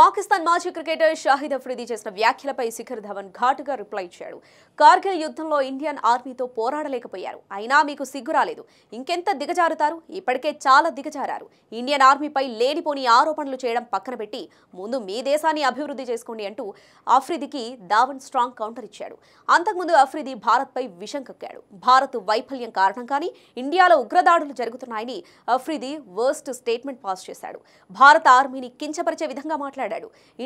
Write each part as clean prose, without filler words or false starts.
పాకిస్తాన్ మాజీ క్రికెటర్ షాహిద్ అఫ్రిది చేసిన వ్యాఖ్యలపై శిఖర్ ధవన్ ఘాటుగా రిప్లై ఇచ్చాడు. కార్గిల్ యుద్ధంలో ఇండియన్ ఆర్మీతో పోరాడలేకపోయారు. అయినా మీకు సిగ్గు రాలేదు. ఇంకెంత దిగజారుతారు? ఇప్పటికే చాలా దిగజారారు. ఇండియన్ ఆర్మీపై లేనిపోని ఆరోపణలు చేయడం పక్కన పెట్టి ముందు మీ దేశాన్ని అభివృద్ధి చేసుకోండి అంటూ అఫ్రిదికి ధవన్ స్ట్రాంగ్ కౌంటర్ ఇచ్చాడు. అంతకుముందు అఫ్రిది భారత్పై విషం కక్కాడు. భారత్ వైఫల్యం కారణంగానే ఇండియాలో ఉగ్రదాడులు జరుగుతున్నాయని అఫ్రిది వర్స్ట్ స్టేట్మెంట్ పాస్ చేశాడు. భారత ఆర్మీని కించపరిచే విధంగా మాట్లాడాడు.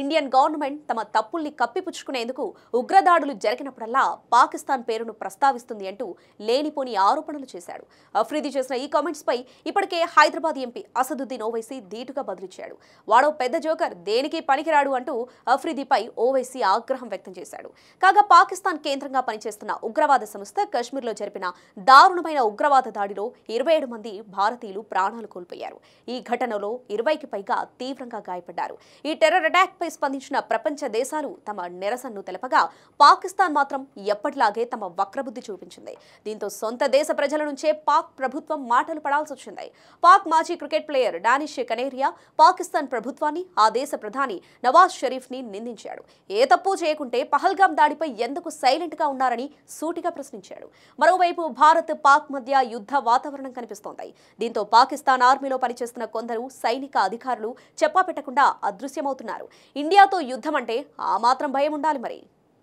ఇండియన్ గవర్నమెంట్ తమ తప్పుల్ని కప్పిపుచ్చుకునేందుకు ఉగ్రదాడులు జరిగినప్పుడల్లా పాకిస్తాన్ పేరును ప్రస్తావిస్తుంది అంటూ లేనిపోని ఆరోపణలు చేశాడు. అఫ్రిది చేసిన ఈ కామెంట్స్ పై ఇప్పటికే హైదరాబాద్ ఎంపీ అసదుద్దీన్ ఓవైసీ ధీటుగా బదిలిచ్చాడు. వాడో పెద్ద జోకర్, దేనికి పనికిరాడు అంటూ అఫ్రిదిపై ఓవైసీ ఆగ్రహం వ్యక్తం చేశాడు. కాగా పాకిస్తాన్ కేంద్రంగా పనిచేస్తున్న ఉగ్రవాద సంస్థ కశ్మీర్లో జరిపిన దారుణమైన ఉగ్రవాద దాడిలో 27 మంది భారతీయులు ప్రాణాలు కోల్పోయారు. ఈ ఘటనలో 20కి పైగా తీవ్రంగా గాయపడ్డారు. ఈ టెర్రర్ అటాక్ పై స్పందించిన ప్రపంచ దేశాలు తమ నిరసనను తెలపగా పాకిస్తాన్ మాత్రం ఎప్పటిలాగే తమ వక్రబుద్ధి చూపించింది. దీంతో సొంత దేశ ప్రజల నుంచే పాక్ ప్రభుత్వం మాటలు పడాల్సి వచ్చింది. పాక్ మాజీ cricket player Danish Kaneria Pakistan ప్రభుత్వాన్ని, ఆ దేశ ప్రధాని నవాజ్ షరీఫ్ ని నిందించాడు. ఏ తప్పు చేయకుంటే పహల్గామ్ దాడిపై ఎందుకు సైలెంట్ గా ఉన్నారని సూటిగా ప్రశ్నించాడు. మరోవైపు భారత్ పాక్ మధ్య యుద్ధ వాతావరణం కనిపిస్తోంది. దీంతో పాకిస్తాన్ ఆర్మీలో పనిచేస్తున్న కొందరు సైనిక అధికారులు చెప్పాపెట్టకుండా అదృశ్యమవుతున్నారు. ఇండియాతో యుద్ధం అంటే ఆ మాత్రం భయం ఉండాలి మరి.